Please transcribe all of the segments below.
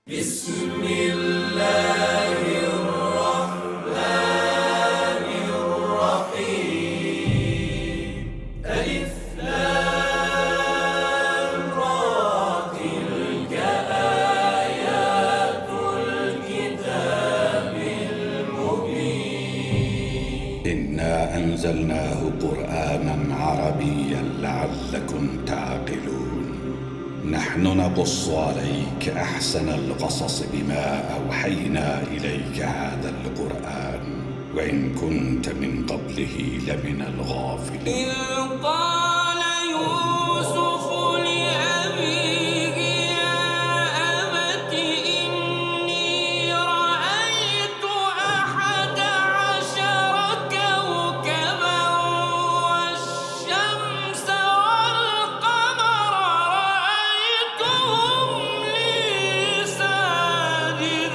بسم الله الرحمن الرحيم. ألف لام را، تلك آيات الكتاب المبين. إنا أنزلناه قرآنا عربيا لعلكم تعقلون. نحن نقص عليك أحسن القصص بما أوحينا إليك هذا القرآن وإن كنت من قبله لمن الغافلين. إذ قال يوسف لأبيه يا أبت إني رأيت 11 كوكبا والشمس والقمر رأيتهم لي ساجدين.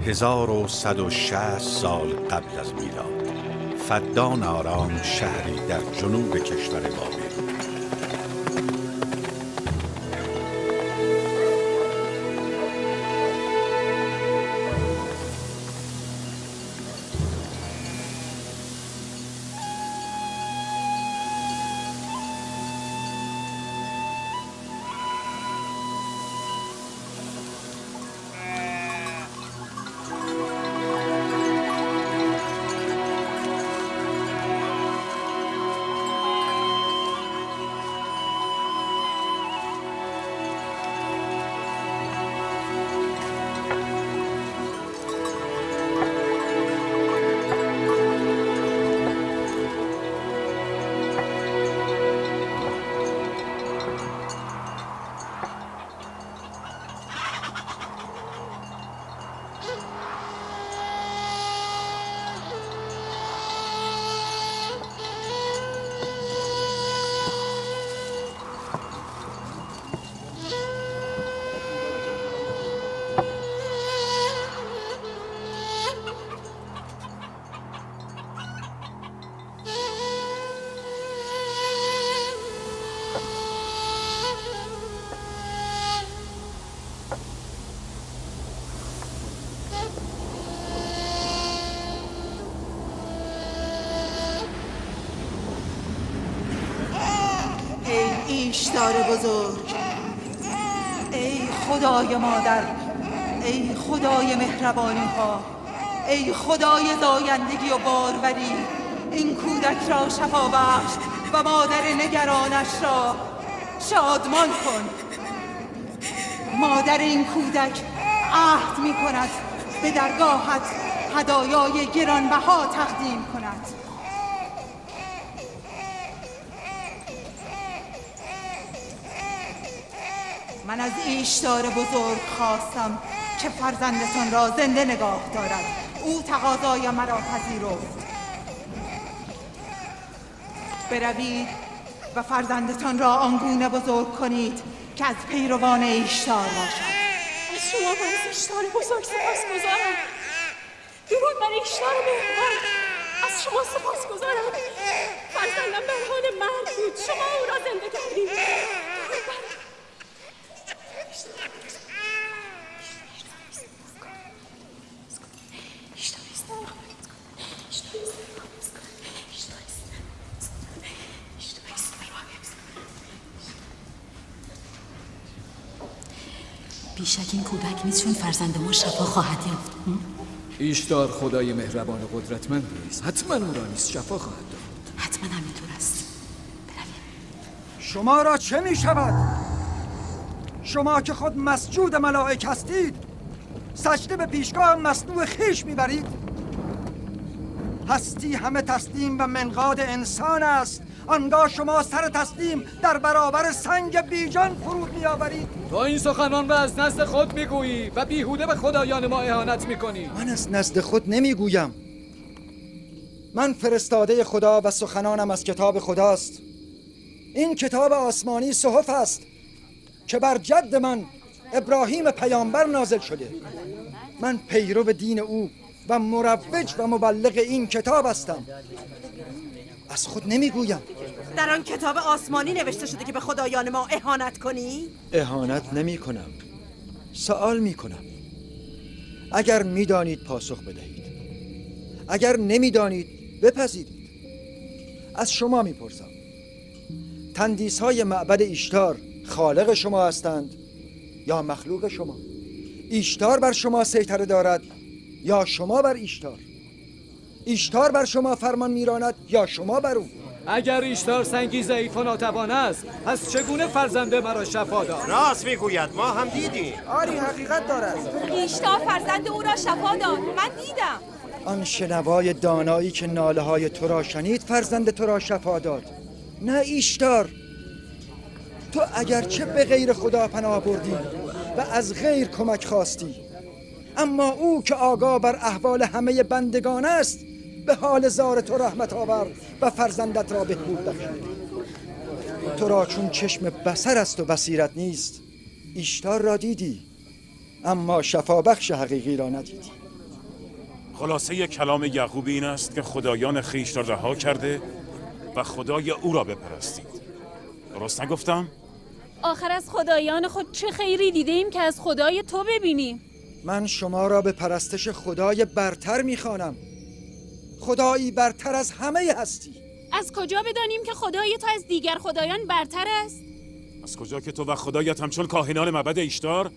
هزار و 160 سال قبل از میلاد، فدان آرام شهری در جنوب کشور بابل. ایشتار بزرگ، ای خدای مادر، ای خدای مهربانی ها، ای خدای زایندگی و باروری، این کودک را شفا بخش و مادر نگرانش را شادمان کن. مادر این کودک عهد می کند به درگاهت هدایای گرانبها تقدیم کند. من از ایشتار بزرگ خواستم که فرزندتان را زنده نگاه دارد. او تقاضای مرا پذیرفت. بروید و فرزندتان را آنگونه بزرگ کنید که از پیروان ایشتار باشد. از شما من از ایشتار بزرگ سپاسگزارم. درود بر ایشتار مهربان. از شما سپاسگزارم. فرزندم در حال مرگ بود، شما او را زنده کردید. درود بر بیشک این کودک نیست، چون فرزند ما شفا خواهد یافت. ایشتار خدای مهربان و قدرتمند است، حتما او را نیز شفا خواهد داد. حتما همینطور است. برویم. شما را چه می شود؟ شما که خود مسجود ملائک هستید، سجده به پیشگاه مصنوع خیش می برید؟ هستی همه تسلیم و منقاد انسان است، آنگاه شما سر تسلیم در برابر سنگ بیجان فرود می آورید. تو این سخنان را از نزد خود میگویی و بیهوده به خدایان ما اهانت میکنی. من از نزد خود نمیگویم. من فرستاده خدا و سخنانم از کتاب خداست. این کتاب آسمانی صحف است که بر جد من ابراهیم پیامبر نازل شده. من پیرو دین او و مروج و مبلغ این کتاب هستم. از خود نمیگویم. در آن کتاب آسمانی نوشته شده که به خدایان ما اهانت کنی؟ اهانت نمی کنم، سوال می کنم. اگر می دانید پاسخ بدهید، اگر نمی دانید بپذیرید. از شما می پرسم، تندیس های معبد ایشتار خالق شما هستند یا مخلوق شما؟ ایشتار بر شما سیطره دارد یا شما بر ایشتار؟ ایشتار بر شما فرمان میراند یا شما بر او؟ اگر ایشتار سنگی ضعیف و ناتوان است، پس چگونه فرزند مرا شفا داد؟ راست میگوید، ما هم دیدیم. آری حقیقت دارد. ایشتار فرزند او را شفا داد. من دیدم. آن شنوای دانایی که ناله های تو را شنید فرزند تو را شفا داد، نه ایشتار. تو اگرچه به غیر خدا پناه بردی و از غیر کمک خواستی، اما او که آگاه بر احوال همه بندگان است به حال زار تو رحمت آورد و فرزندت را بهبود بخشید. تو را چون چشم بصر است و بصیرت نیست، ایشتار را دیدی اما شفا بخش حقیقی را ندیدی. خلاصه کلام یعقوب این است که خدایان خویش را رها کرده و خدای او را بپرستید. درست نگفتم؟ آخر از خدایان خود چه خیری دیدیم که از خدای تو ببینیم؟ من شما را به پرستش خدای برتر می‌خوانم، خدایی برتر از همه هستی. از کجا بدانیم که خدای تو از دیگر خدایان برتر است؟ از کجا که تو و خدایت همچون کاهنان معبد ایشتار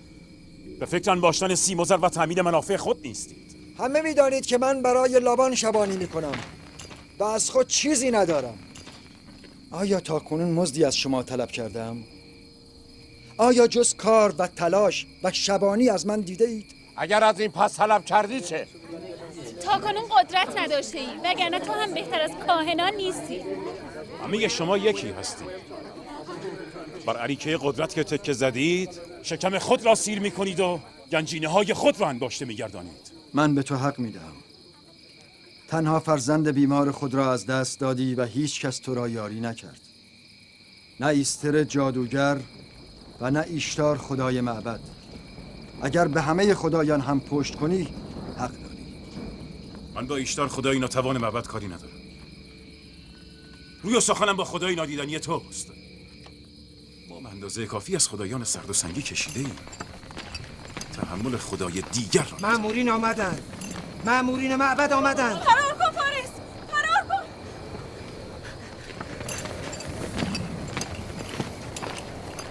به فکر انباشتن سیم و زر و تامین منافع خود نیستید. همه می‌دانید که من برای لابان شبانی می‌کنم و از خود چیزی ندارم. آیا تاکنون مزدی از شما طلب کردم؟ آیا جز کار و تلاش و شبانی از من دیده اید؟ اگر از این پس طلب کردی چه؟ تا کنون قدرت نداشته ای، وگرنه تو هم بهتر از کاهنان نیستی. همه شما یکی هستید. بر عریکه قدرت که تکه زدید، شکم خود را سیر می‌کنید و گنجینه های خود را انباشته می‌گردانید. من به تو حق میدهم. تنها فرزند بیمار خود را از دست دادی و هیچ کس تو را یاری نکرد. نه ایستر جادوگر و نه ایشتار خدای معبد. اگر به همه خدایان هم پشت کنی حق داری. من با ایشتار خدای ناتوان معبد کاری ندارم. روی و سخنم با خدای نادیدنی توست. ما به اندازه کافی از خدایان سرد و سنگی کشیده ایم. تحمل خدای دیگر را مأمورین آمدن. مأمورین معبد آمدن. فرار کن فارس! فرار کن!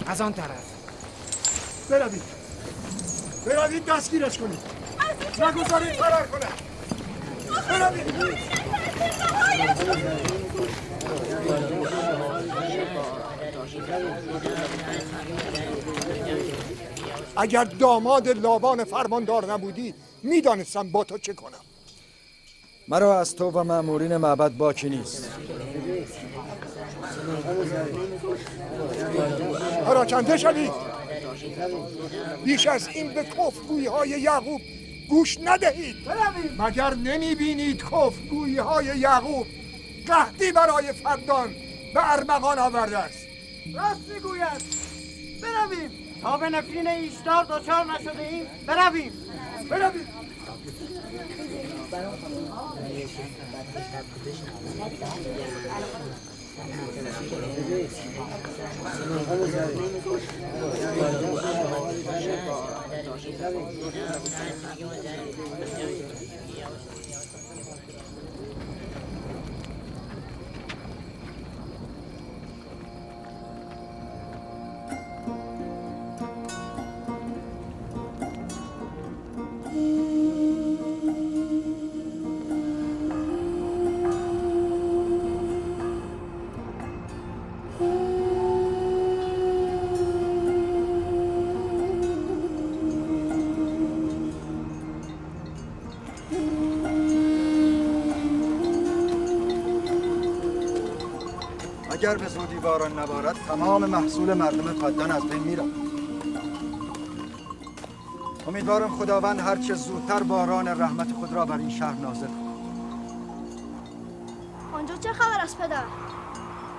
از آن طرف. بروید دستگیرش کنید. نگذارید فرار کنه. بروید. اگر داماد لابان فرماندار نبودی میدانستم با تو چه کنم. مرا از تو و مأمورین معبد باکی نیست. پراکنده شوید. بیش از این به کفرگویی های یعقوب گوش ندهید. مگر نمی بینید کفرگویی های یعقوب قحطی برای فدان به ارمغان آورده است؟ راست میگوید. برویم تا به نفرین ایشدار دچار نشده ایم. برویم. اگر به زودی باران نبارد تمام محصول مردم فدان از بین میرود. امیدوارم خداوند هرچه زودتر باران رحمت خود را بر این شهر نازل کند. آنجا چه خبر است پدر؟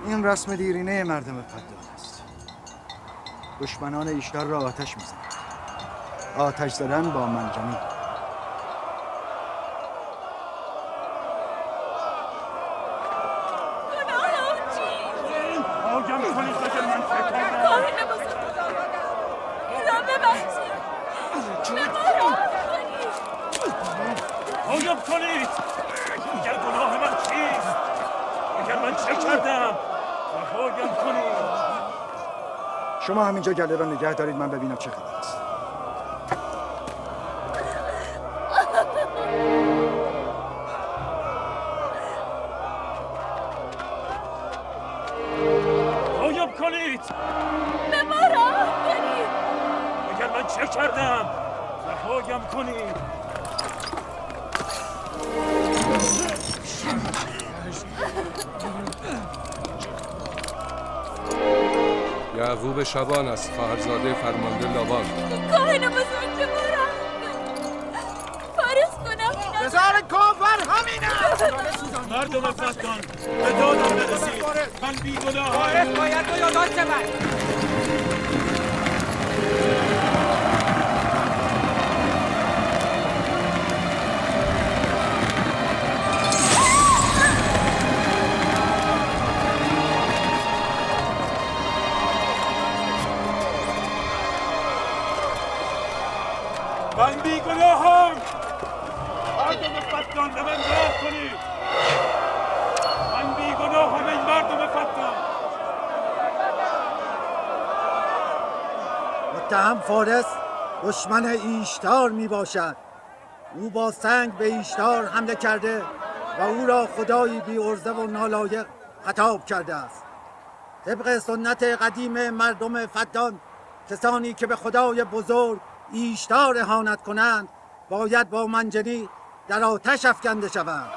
این رسم دیرینه مردم فدان است. دشمنان ایشدار را آتش میزنند. آتش زدن با منجنیق. شما همینجا گله را نگه دارید، من ببینم چه خبر است. آیاب کنید! به ما راه کنید! اگر من چه کردم؟ رهایم کنید! یعقوب شبان است، خواهرزاده فرمانده لابان. کاهن بزرگ به ما راه فارس کنم. بزار کافر همین است. مردم فدان به دادم برسید. من بیگناه فارس باید تو یادات شود. من بیگناهم. مردم فدان به من راه کنید. من بیگناهم ای مردم فدان. متهم فارس دشمن ایشتار می باشد. او با سنگ به ایشتار حمله کرده و او را خدایی بی عرضه و نالایق خطاب کرده است. طبق سنت قدیم مردم فدان، کسانی که به خدای بزرگ ایشتار اهانت کنند باید با منجنیق در آتش افکنده شوند.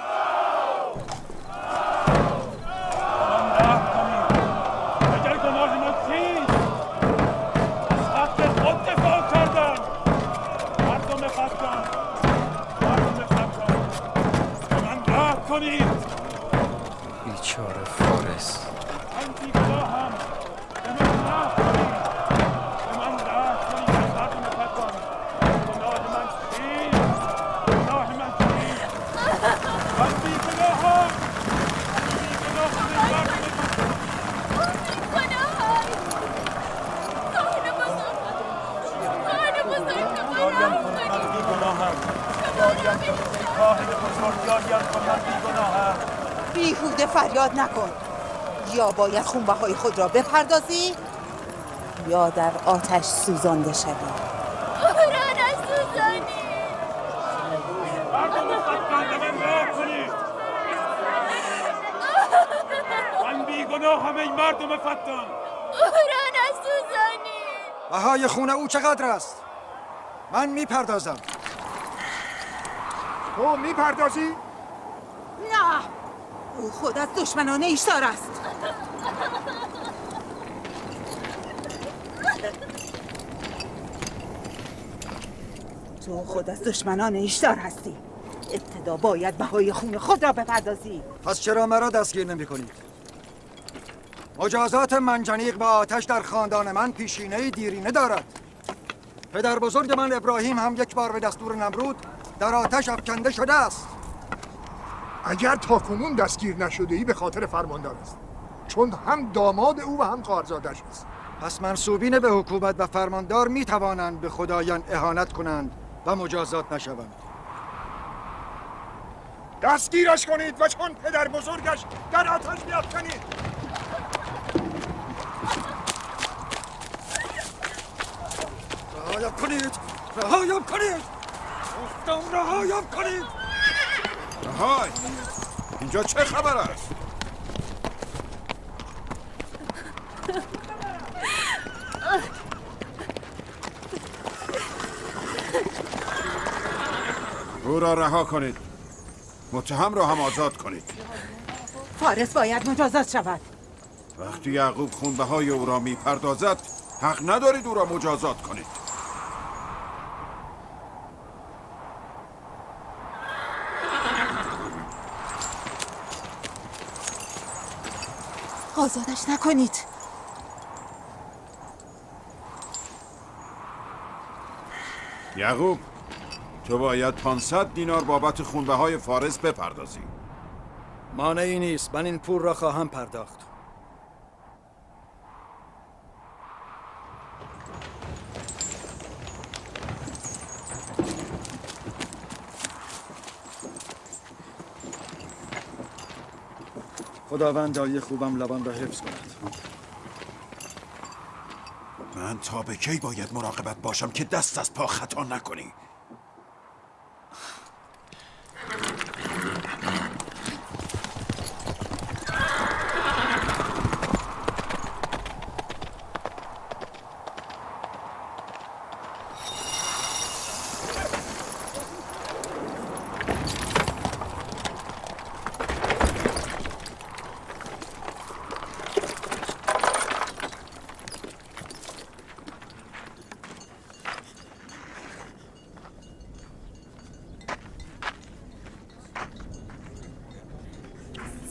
اگر گناه من چیست؟ از حق خود دفاع کردم. مردم فدان به من راه کنید. بیچاره فارس. من بیگناهم. به من راه کنید. به من راه کنید ای مردم فدان. گناه من چیست؟ گناه من چیست؟ من بیگناهم. بیگناهم ای مردم بیهوده فریاد نکن. یا باید خونبهای خود را بپردازی یا در آتش سوزانده شوی. او را نسوزانی. مردم فتان به من راه کنید. من بیگناهم ای مردم فتان. او را نسوزانی. بهای خون او چقدر است؟ من میپردازم. تو میپردازی؟ نه، او خود از دشمنان ایشتار است. تو خود از دشمنان ایشتار هستی. ابتدا باید بهای خون خود را بپردازی. پس چرا مرا دستگیر نمی کنید؟ مجازات منجنیق با آتش در خاندان من پیشینه دیرینه دارد. پدر بزرگ من ابراهیم هم یک بار به دستور نمرود در آتش افکنده شده است. اگر تاکنون دستگیر نشده ای به خاطر فرماندار است، چون هم داماد او و هم خواهرزادش است. پس منسوبین به حکومت و فرماندار می توانند به خدایان اهانت کنند و مجازات نشوند. دستگیرش کنید و چون پدر بزرگش در آتش بیافکنید. رهایم کنید! رهایم کنید! گفتم رهایم کنید! رهای! اینجا چه خبر است؟ او را رها کنید. متهم را هم آزاد کنید. فارس باید مجازات شود. وقتی یعقوب خونبهای او را میپردازد حق ندارید او را مجازات کنید. آزادش نکنید. یعقوب، تو باید 500 دینار بابت خونبهای فارس بپردازی. مانعی نیست، من این پول را خواهم پرداخت. خداوند دایی خوبم لبان را حفظ کند. من تا به کی باید مراقبت باشم که دست از پا خطا نکنی؟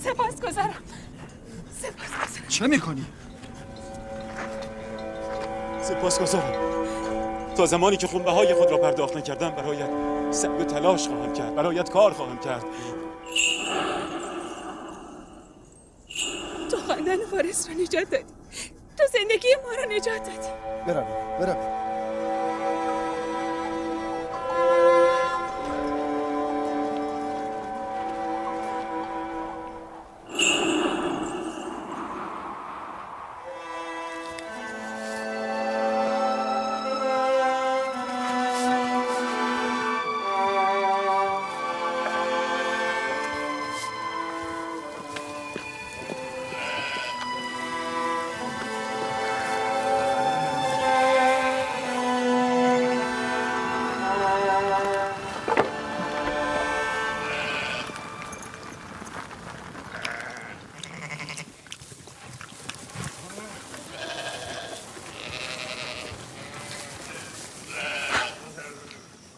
سپاسگزارم. چه میکنی؟ سپاسگزارم. تا زمانی که خونبهای خود را پرداخت نکردم برایت سعی و تلاش خواهم کرد، برایت کار خواهم کرد. تو خاندان فارس را نجات دادی. تو زندگی ما را نجات دادی. برویم.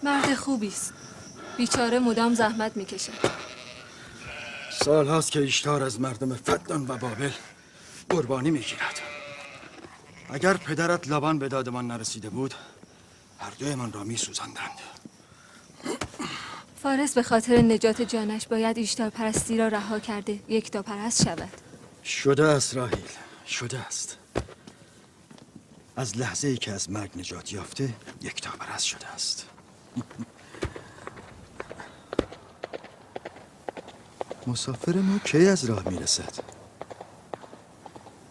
مرد خوبی است. بیچاره مدام زحمت میکشه. سال هاست که ایشتار از مردم فدان و بابل قربانی میگیرد. اگر پدرت لبان به داد من نرسیده بود هر دوی من را میسوزاندند. فارس به خاطر نجات جانش باید ایشتار پرستی را رها کرده یکتا پرست شود. شده است راهیل، شده است. از لحظه ای که از مرگ نجات یافته یکتا پرست شده است. مسافر ما کی از راه میرسد؟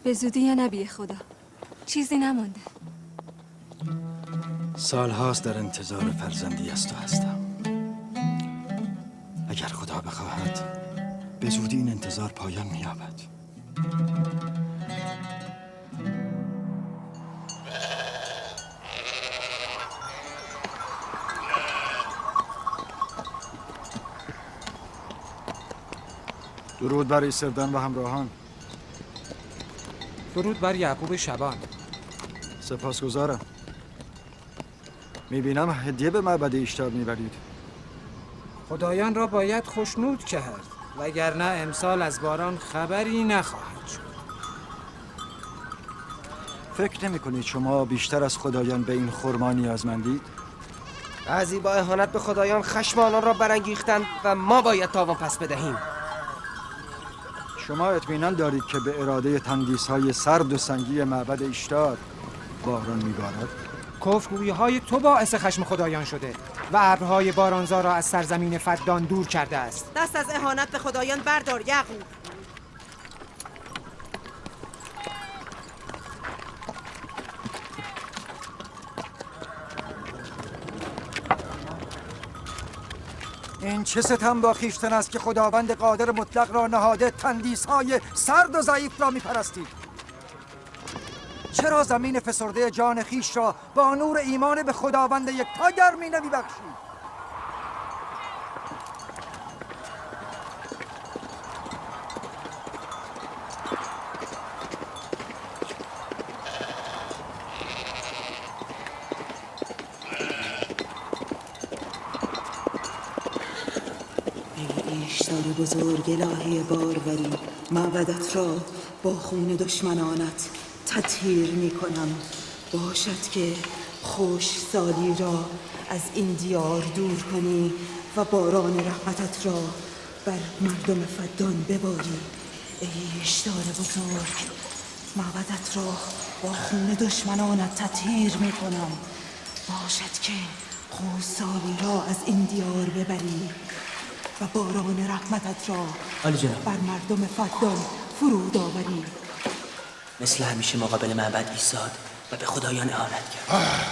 به زودی یا نبی خدا. چیزی نمانده. سالهاست در انتظار فرزندی از تو هستم. اگر خدا بخواهد به زودی این انتظار پایان می‌یابد. درود بر ایسردان و همراهان. درود بر یعقوب شبان. سپاسگزارم. میبینم هدیه به معبد ایشتار میبرید. خدایان را باید خوشنود کرد وگرنه امسال از باران خبری نخواهد شد. فکر نمی کنید شما بیشتر از خدایان به این خرما نیازمندید؟ بعضی با اهانت به خدایان خشم آنان را برانگیختند و ما باید تاوان پس بدهیم. شما اطمینان دارید که به اراده تندیس‌های سرد و سنگی معبد ایشتار باران میبارد؟ کفرگویی‌های تو باعث خشم خدایان شده و ابرهای بارانزا را از سرزمین فدان دور کرده است. دست از اهانت به خدایان بردار یعقوب. این چه ستم با خویشتن است که خداوند قادر مطلق را نهاده تندیس‌های سرد و ضعیف را می‌پرستید؟ چرا زمین فسرده جان خویش را با نور ایمان به خداوند یکتا گرمی نمی‌بخشید؟ ایشتار بزرگ الهی باروری، معبدت را با خون دشمنانت تطهیر می کنم. باشد که خوش سالی را از این دیار دور کنی و باران رحمتت را بر مردم فدان بباری. ای ایشتار بزرگ، معبدت را با خون دشمنانت تطهیر می کنم. باشد که خوش سالی را از این دیار ببری و باران رحمتت را بر مردم فدان فرود آوری. مثل همیشه مقابل معبد ایستاد و به خدایان اهانت کرد.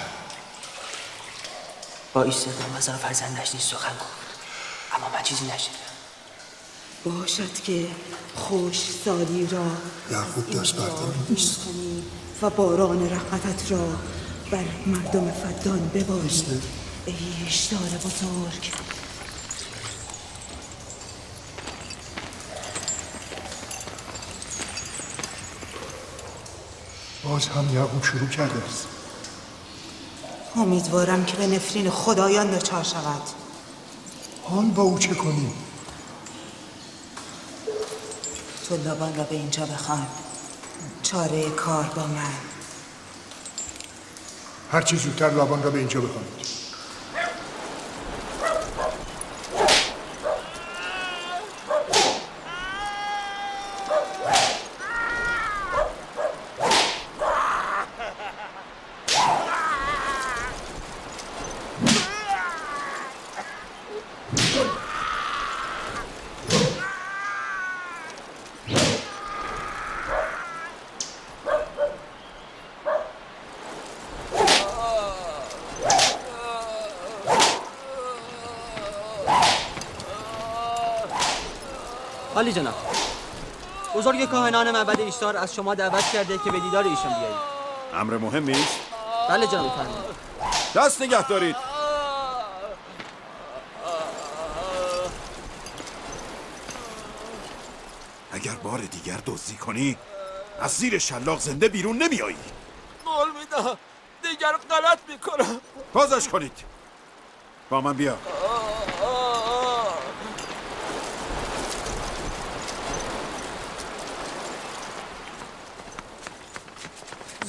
با ایستادن و زن فرزندش نیز سخن گفت، اما من چیزی نشنیدم. باشد که خوش سالی را یعقوب دست بردار و باران رحمتت را بر مردم فدان بباری. ای ایشتار بزرگ، باز هم یعقوب شروع کرده است. امیدوارم که به نفرین خدایان دچار شود. حال با او چه کنیم؟ تو لابان را به اینجا بخوان. چاره کار با من. هرچی زودتر لابان را به اینجا بخوانید. عالی جناب، بزرگ کاهنان معبد ایشتار از شما دعوت کرده که به دیدار ایشان بیایید. امر مهمی است؟ بله جناب فرمان. دست نگه دارید. اگر بار دیگر دزدی کنی از زیر شلاق زنده بیرون نمیایی. قول میدم دیگر غلط میکنم. بازش کنید. با من بیا.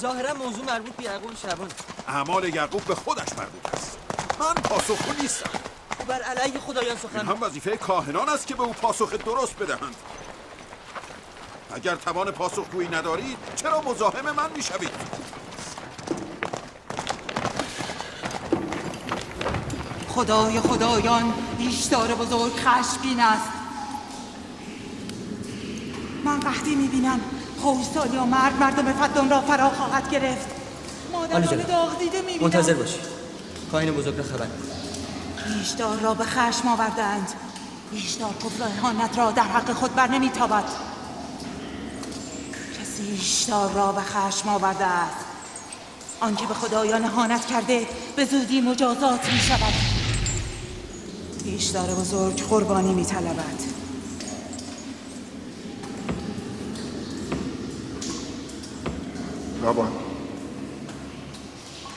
ظاهرا موضوع مربوط به یعقوب شبان. اعمال یعقوب به خودش مربوط است. من پاسخگو نیستم. او بر علیه خدایان سخن. این هم وظیفه کاهنان است که به او پاسخ درست بدهند. اگر توان پاسخگویی ندارید چرا مزاحم من میشوید؟ خدای خدایان، ایشتار بزرگ خشمگین است. من وقتی میبینم خوشسالی و مرد مردم فدان را فرا خواهد گرفت. مادران داغ دیده میبینم. منتظر باشید. کاهن بزرگ را خبر. ایشدار را به خشم آوردند. ایشدار کفر و اهانت را در حق خود بر نمیتابد. کسی ایشدار را به خشم آورده است، آنکه به خدایان اهانت کرده به زودی مجازات می شود. ایشدار بزرگ قربانی می طلبد. رابان،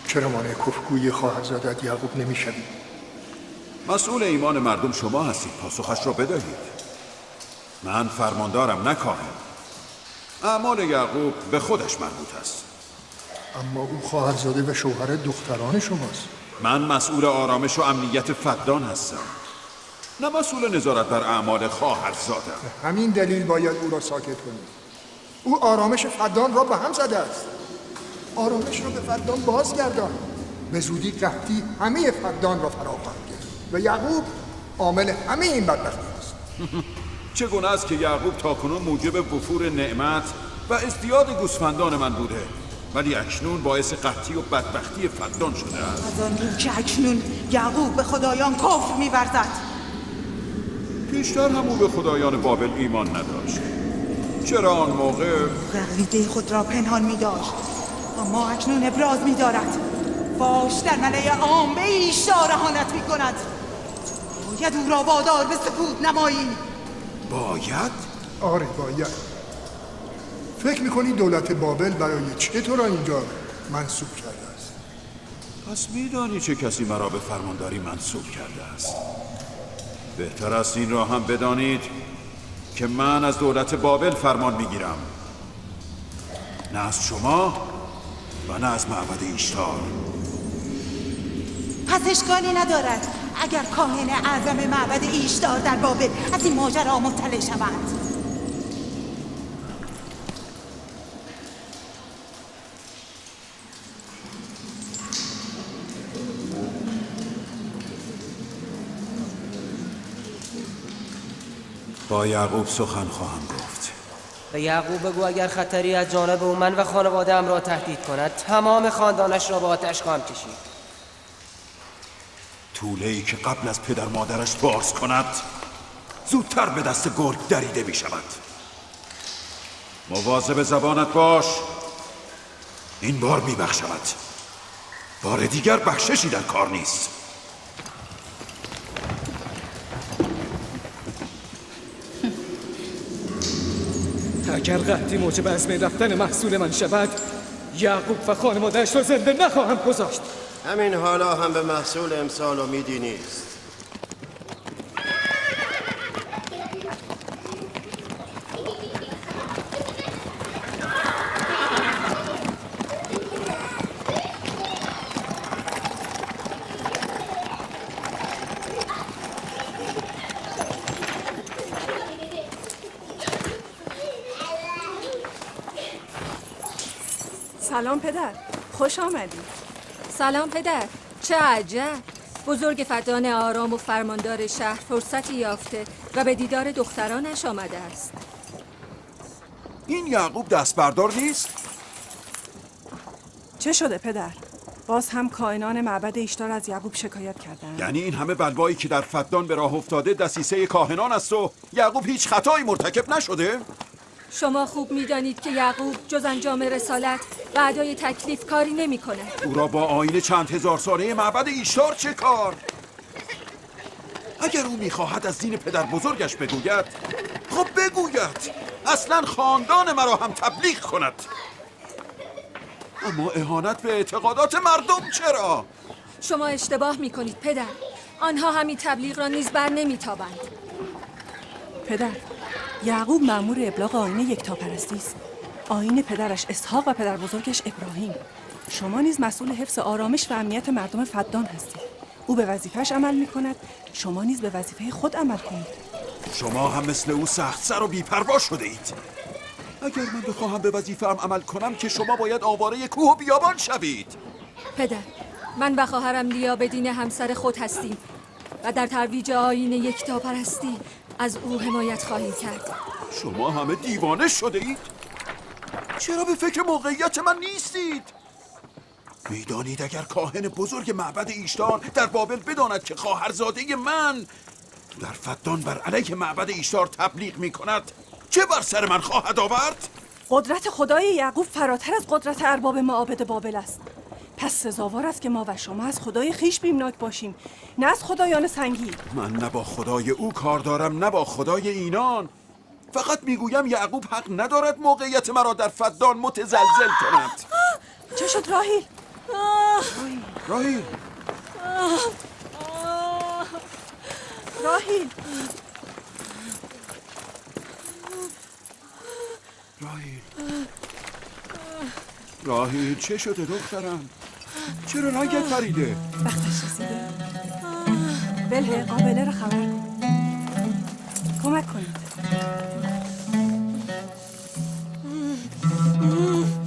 چرا مانع کفرگویی خواهرزادت یعقوب نمی‌شوی؟ مسئول ایمان مردم شما هستید، پاسخش را بدهید. من فرماندارم، نه کاهن. اعمال یعقوب به خودش مربوط است. اما او خواهرزاده و شوهر دختران شماست. من مسئول آرامش و امنیت فدان هستم، نه مسئول نظارت بر اعمال خواهرزادم. همین دلیل باید او را ساکت کنید. او آرامش فدان را به هم زده است. آرامش را به فدان بازگردان. به زودی قحطی همه فدان را فرا خواهد گرفت و یعقوب عامل همه این بدبختی است. چگونه است که یعقوب تاکنون موجب وفور نعمت و ازدیاد گوسفندان من بوده، ولی اکنون باعث قحطی و بدبختی فدان شده است؟ از آن رو که اکنون یعقوب به خدایان کفر می‌ورزد. پیشتر هم او به خدایان بابل ایمان نداشت. چرا آن موقع عقیده خود را پنهان می‌داشت، اما اکنون ابراز می‌دارد. باش در ملأ عام به ایشدار اهانت می‌کند. باید او را وادار به سکوت نمایی. باید؟ آره باید. فکر می‌کنی دولت بابل برای چه تو را اینجا منصوب کرده است؟ پس می‌دانی چه کسی مرا به فرمانداری منصوب کرده است؟ بهتر است این را هم بدانید که من از دولت بابل فرمان میگیرم، نه از شما و نه از معبد ایشتار. پس اشکالی ندارد اگر کاهن اعظم معبد ایشتار در بابل از این ماجرا مطلع شوند. با یعقوب سخن خواهم گفت. به یعقوب بگو اگر خطری از جانب او من و خانواده‌ام را تهدید کند تمام خاندانش را به آتش خواهم کشید. طوله‌ای که قبل از پدر مادرش باز کند زودتر به دست گرگ دریده می شود. مواظب زبانت باش. این بار می بخشمت، بار دیگر بخششی در کار نیست. اگر قحطی موجب از بین رفتن محصول من شود، یعقوب و خانواده‌اش را زنده نخواهم گذاشت. همین حالا هم به محصول امسال امیدی نیست. سلام پدر، خوش آمدی. سلام پدر، چه عجب. بزرگ فدان آرام و فرماندار شهر فرصتی یافته و به دیدار دخترانش آمده است. این یعقوب دست بردار نیست؟ چه شده پدر؟ باز هم کاهنان معبد ایشتار از یعقوب شکایت کردند. یعنی این همه بلوایی که در فدان به راه افتاده دسیسه کاهنان است و یعقوب هیچ خطایی مرتکب نشده؟ شما خوب می‌دانید که یعقوب جز انجام رسالت و ادای تکلیف کاری نمی‌کند. او را با آیین چند هزار ساله معبد ایشتار چه کار؟ اگر او می‌خواهد از دین پدر بزرگش بگوید، خب بگوید. اصلاً خاندان مرا هم تبلیغ کند. اما اهانت به اعتقادات مردم چرا؟ شما اشتباه می‌کنید پدر. آنها همین تبلیغ را نیز بر نمی‌تابند. پدر، یعقوب مأمور ابلاغ آیین یکتاپرستی است. آیین پدرش اسحاق و پدر بزرگش ابراهیم. شما نیز مسئول حفظ آرامش و امنیت مردم فدان هستید. او به وظیفه‌اش عمل می‌کند، شما نیز به وظیفه خود عمل کنید. شما هم مثل او سخت سر و بی‌پروا شده اید. اگر من بخواهم به وظیفه‌ام عمل کنم که شما باید آواره کوه و بیابان شوید. پدر، من و خواهرم لیا به دین همسر خود هستیم و در ترویج آیین یکتاپرستی از او حمایت خواهیم کرد. شما همه دیوانه شده اید؟ چرا به فکر موقعیت من نیستید؟ میدانید اگر کاهن بزرگ معبد ایشتار در بابل بداند که خواهرزاده من در فدان بر علیه معبد ایشتار تبلیغ می کند، چه بر سر من خواهد آورد؟ قدرت خدای یعقوب فراتر از قدرت ارباب معابد بابل است. پس سزاوار است که ما و شما از خدای خیش بیمناک باشیم، نه از خدایان سنگی. من نه با خدای او کار دارم نه با خدای اینان. فقط میگویم یعقوب حق ندارد موقعیت مرا در فدان متزلزل کند. چه شد راهیل؟ راهیل راهیل راهیل چه شده دخترم؟ چرا رنگت پریده؟ وقتش رسیده. بله قابله رو خبر کن. کمک کنید.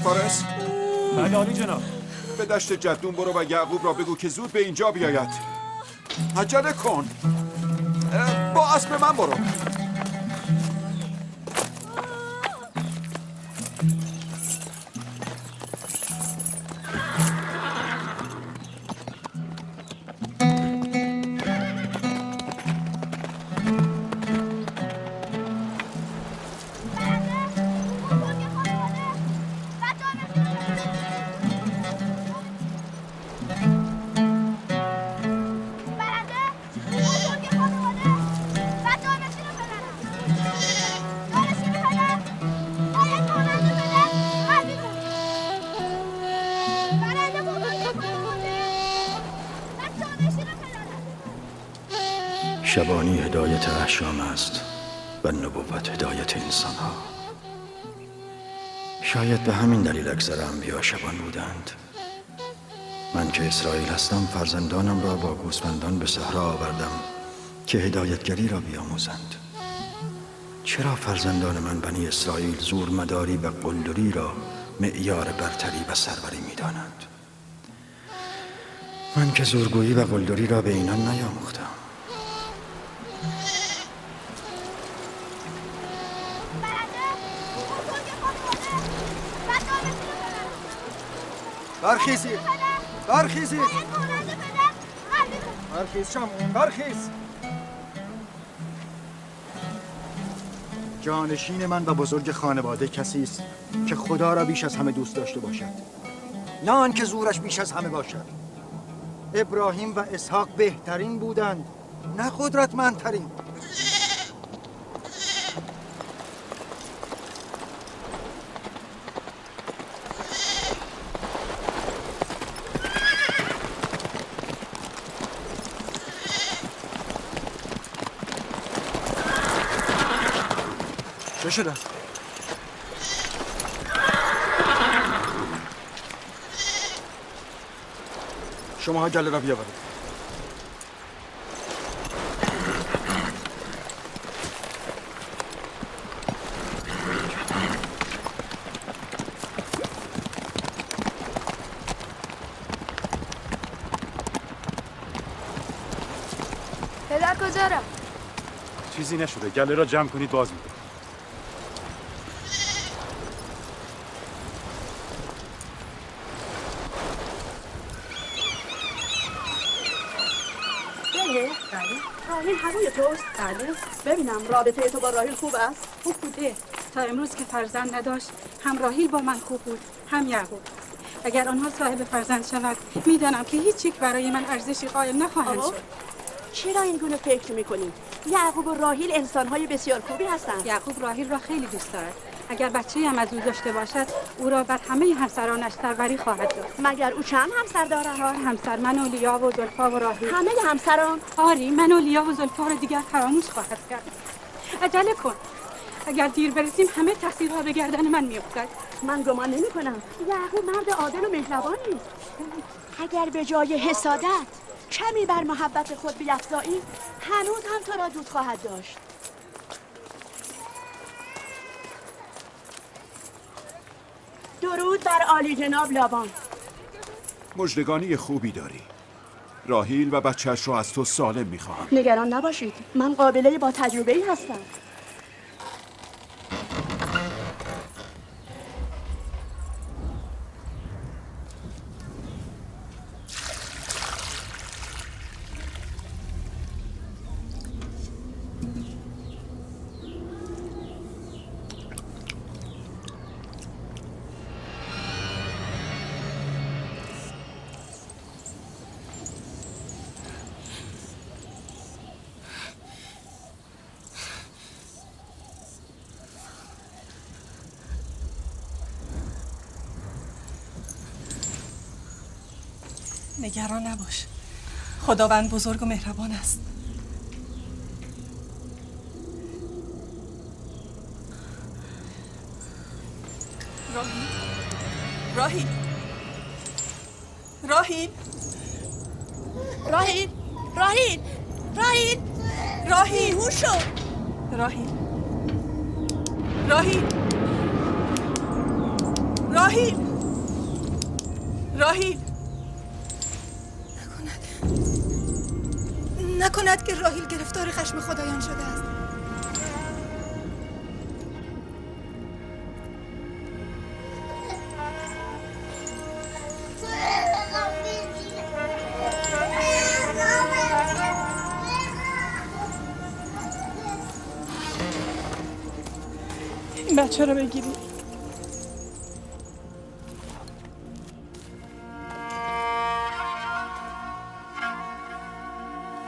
فارس؟ بله عالی جناب. به دشت جدون برو و یعقوب را بگو که زود به اینجا بیاید. عجله کن. با اسب من برو. شبانی هدایت احشام است و نبوت هدایت انسان ها. شاید به همین دلیل اکثر انبیا شبان بودند. من که اسرائیل هستم فرزندانم را با گوسفندان به صحرا آوردم که هدایتگری را بیاموزند. چرا فرزندان من بنی اسرائیل زورمداری و قلدری را معیار برتری و سروری می دانند؟ من که زورگویی و قلدری را به اینان نیاموختم. برخیزید! برخیزید! برخیز شما! برخیز! جانشین من و بزرگ خانواده کسی است که خدا را بیش از همه دوست داشته باشد، نه آن که زورش بیش از همه باشد. ابراهیم و اسحاق بهترین بودند، نه قدرتمندترین. چه شده؟ شماها گله را بیاورید. پدر کجا رفت؟ چیزی نشده، گله را جمع کنید باز می‌کنم. راهیل هوای توست؟ بله. ببینم رابطه تو با راهیل خوب است؟ خوب بوده. تا امروز که فرزند نداشت هم راهیل با من خوب بود هم یعقوب. اگر آنها صاحب فرزند شود میدانم که هیچ یک برای من ارزشی قائل نخواهند شد. چرا این گونه فکر میکنی؟ یعقوب و راهیل انسان‌های بسیار خوبی هستند. یعقوب راهیل را خیلی دوست دارد. اگر بچه‌ای هم از او داشته باشد او را بر همه همسرانش سروری خواهد داد. مگر او چند همسر دارد؟ 4 همسر، من و لیا و زلفا و راهیل. همه همسران؟ آری، من و لیا و زلفا را دیگر فراموش خواهد کرد. عجله کن. اگر دیر برسیم همه تقصیرها به گردن من میافتد. من گمان نمی‌کنم. یعقوب مرد عادل و مهربانی است. اگر به جای حسادت کمی بر محبت خود بیفزایی هنوز هم تو را دوست خواهد داشت. درود بر عالی جناب لابان. مژدگانی خوبی داری. راهیل و بچه‌اش را از تو سالم می‌خواهم. نگران نباشید، من قابله با تجربه‌ای هستم. نگران نباش. خداوند بزرگ و مهربان است. راهیل راهیل راهیل راهیل راهیل راهیل هوشو راهیل راهیل راهیل راهیل نکند که راهیل گرفتار خشم خدایان شده است. این بچه رو بگیرید.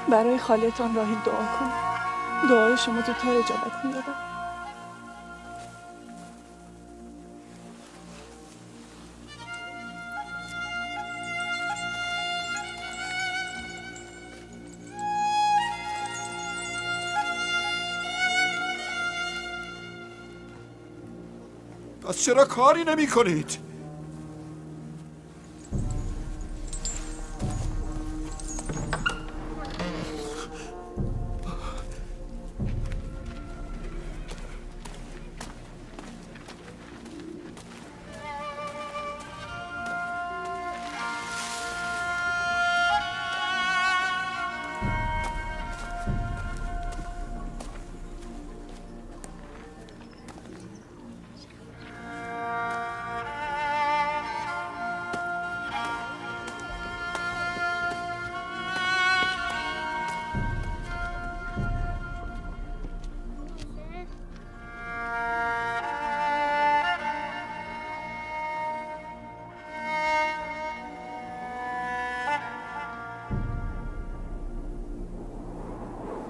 برای خالتان راهیل دعا کن. دعای شما زودتر اجابت می‌یابد. پس چرا کاری نمی کنید؟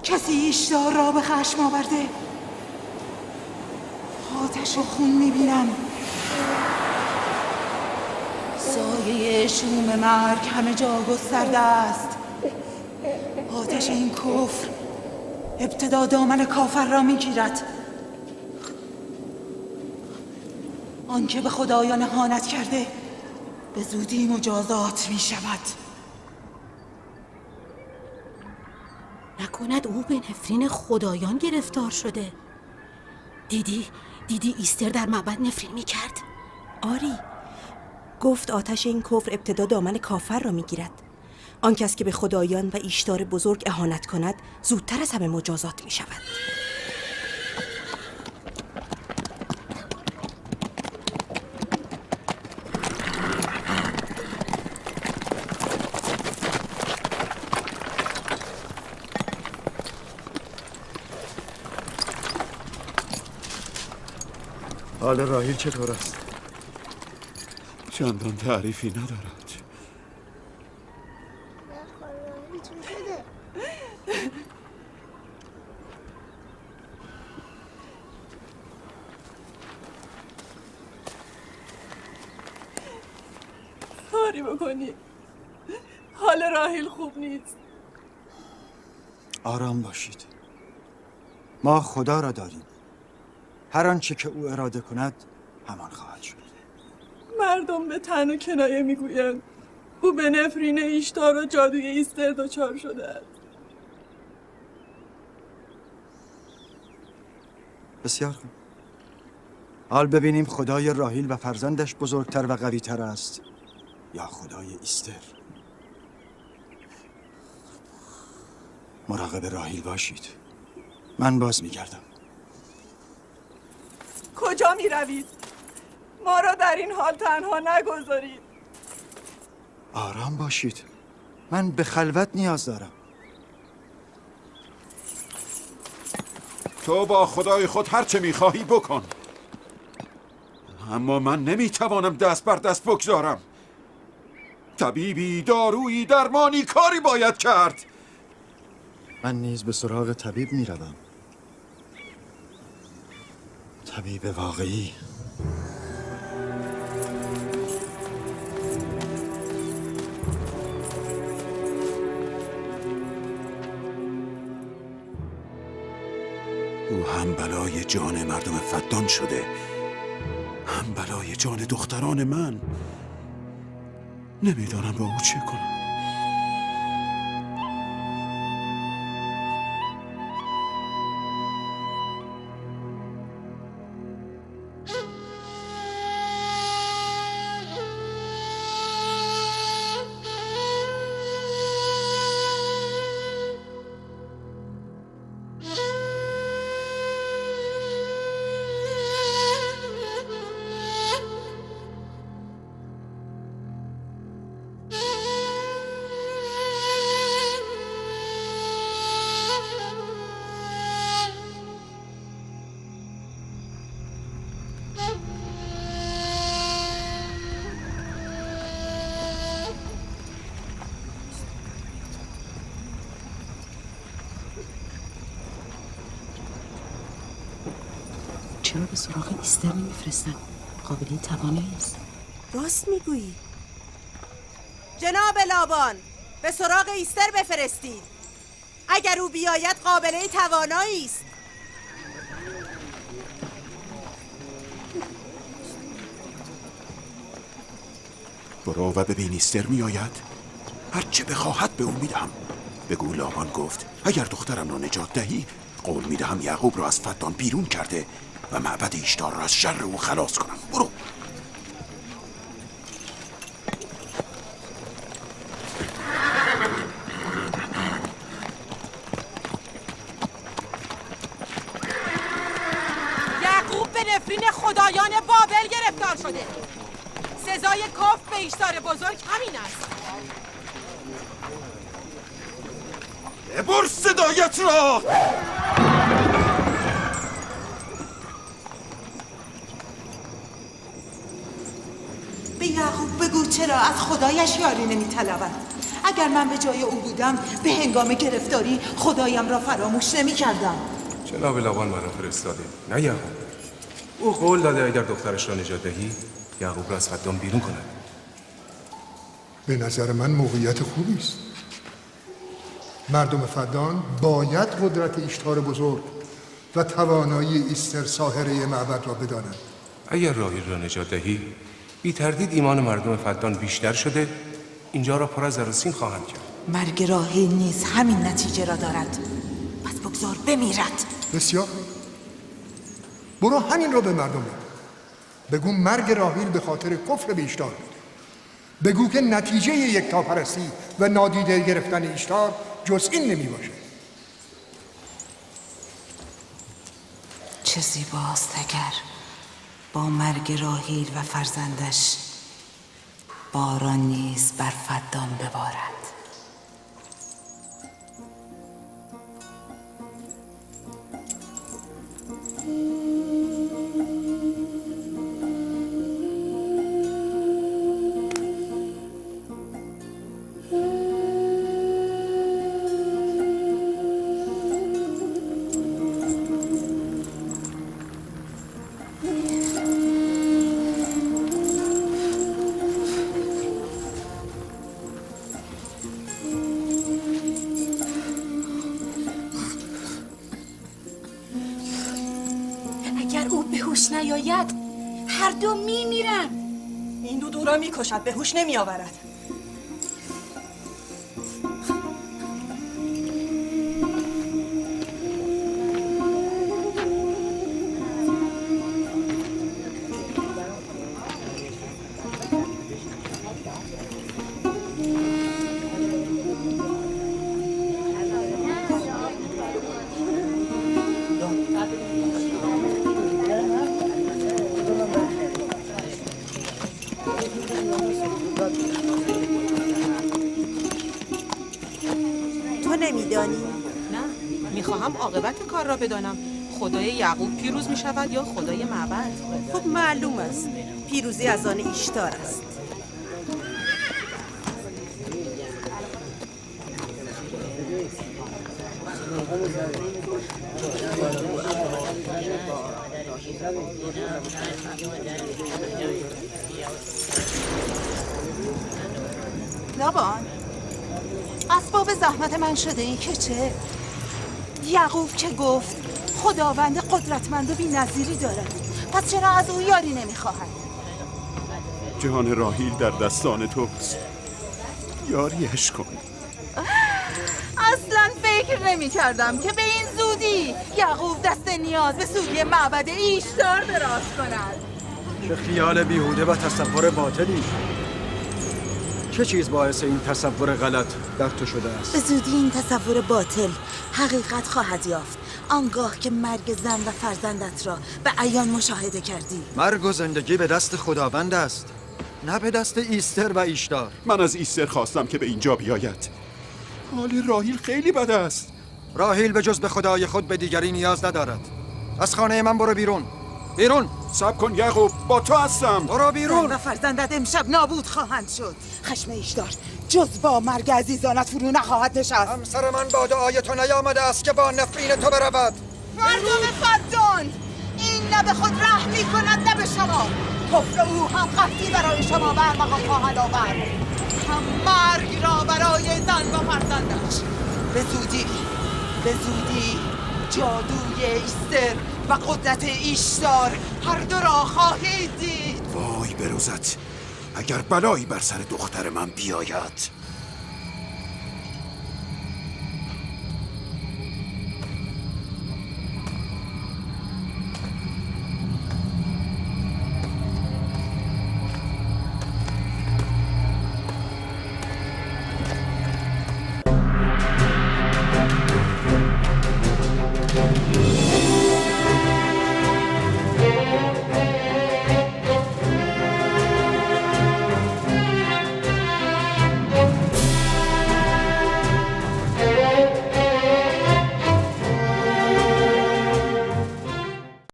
کسی ایشدار را به خشم آورده. آتش و خون میبینم. سایه شوم مرگ همه جا گسترده است. آتش این کفر ابتدا دامن کافر را میگیرد. آنکه به خدایان اهانت کرده به زودی مجازات میشود. نکند او به نفرین خدایان گرفتار شده؟ دیدی ایستر در معبد نفرین میکرد؟ آری، گفت آتش این کفر ابتدا دامن کافر را میگیرد. آن کس که به خدایان و ایشتار بزرگ اهانت کند زودتر از همه مجازات میشود. حال راهیل چطور است؟ چندان تعریفی ندارد. کاری بکنی. حال راهیل خوب نیست. آرام باشید. ما خدا را داریم. هر آنچه که او اراده کند همان خواهد شد. مردم به طعن و کنایه میگویند او به نفرین ایشتار و جادوی ایستر دچار شده است. بسیار خوب. حال ببینیم خدای راهیل و فرزندش بزرگتر و قوی‌تر است یا خدای ایستر. مراقب راهیل باشید. من باز میگردم. کجا می روید؟ ما را در این حال تنها نگذارید. آرام باشید. من به خلوت نیاز دارم. تو با خدای خود هر چه میخواهی بکن، اما من نمیتوانم دست بر دست بگذارم. طبیبی، دارویی، درمانی، کاری باید کرد. من نیز به سراغ طبیب میروم. طبیب واقعی. او هم بلای جان مردم فدان شده، هم بلای جان دختران من. نمیدانم با او چه کنم. چرا به سراغ ایستر نمیفرستن؟ قابلی توانایی است. راست میگویی. جناب لابان، به سراغ ایستر بفرستید. اگر او بیاید قابله توانایی است. برو و ببین ایستر میآید. هر چه بخواهد به او میدهم. بگو لابان گفت اگر دخترم را نجات دهی قول میدهم یعقوب را از فدان بیرون کرده و معبد ایشتار را از شر او خلاص کنم. برو. یعقوب به نفرین خدایان بابل گرفتار شده. سزای کفر به ایشتار بزرگ همین است. ببر صدایت را. به یعقوب بگو چرا از خدایش یاری نمی‌طلبد. اگر من به جای او بودم به هنگام گرفتاری خدایم را فراموش نمی‌کردم. جناب لابان مرا فرستاده، نه یعقوب. او قول داده اگر دخترش را نجات دهی یعقوب را از فدان بیرون کند. به نظر من موقعیت خوبی است. مردم فدان باید قدرت ایشتار بزرگ و توانایی ایستر ساحره معبد را بدانند. اگر راهیل را نجات دهی بی تردید ایمان مردم فدان بیشتر شده، اینجا را پر از زر و سیم خواهند کرد. مرگ راهیل نیز همین نتیجه را دارد. پس بگذار بمیرد. بسیار. برو همین را به مردم بگو مرگ راهیل به خاطر کفر به ایشتار بوده. بگو که نتیجه یکتاپرستی و نادیده گرفتن ایشتار جز این نمی باشه. چه زیباست اگر با مرگ راهیل و فرزندش باران نیز بر فدان ببارد. نیاید هر دو میمیرن. این دو را میکشد، به هوش نمیآورد. عاقبت کار را بدانم. خدای یعقوب پیروز می شود یا خدای معبد؟ خب معلوم است پیروزی از آن ایشتار است. لابان، اسباب زحمت من شده ای که چه؟ یعقوب که گفت خداوند قدرتمند و بی‌نظیری دارد. پس چرا از او یاری نمیخواهد؟ جان راهیل در دستان توست. یاریش کن. اصلا فکر نمی کردم که به این زودی یعقوب دست نیاز به سوی معبد ایشتار دراز کند. چه خیال بیهوده و تصور باطلی. چه چیز باعث این تصور غلط در تو شده است؟ به زودی این تصور باطل حقیقت خواهد یافت آنگاه که مرگ زن و فرزندت را به عیان مشاهده کردی. مرگ و زندگی به دست خداوند است، نه به دست ایستر و ایشتار. من از ایستر خواستم که به اینجا بیاید. حال راهیل خیلی بد است. راهیل به جز به خدای خود به دیگری نیاز ندارد. از خانه من برو بیرون. بیرون. صبر کن یعقوب، با تو هستم. برو بیرون. زن و فرزندت امشب نابود خواهند شد. خشم ایشتار جز با مرگ عزیزانت فرو نخواهد نشست. همسر من با دعای تو نیامده است که با نفرین تو برود. مردم فدان، این نه به خود رحم می کند نه به شما. کفر او هم قحطی برای شما برمغان خواهد آورد، هم مرگ را برای زن و فرزندش. به زودی جادوی ایستر و قدرت ایشتار هر دو را خواهید دید. وای بروزت اگر بلایی بر سر دختر من بیاید.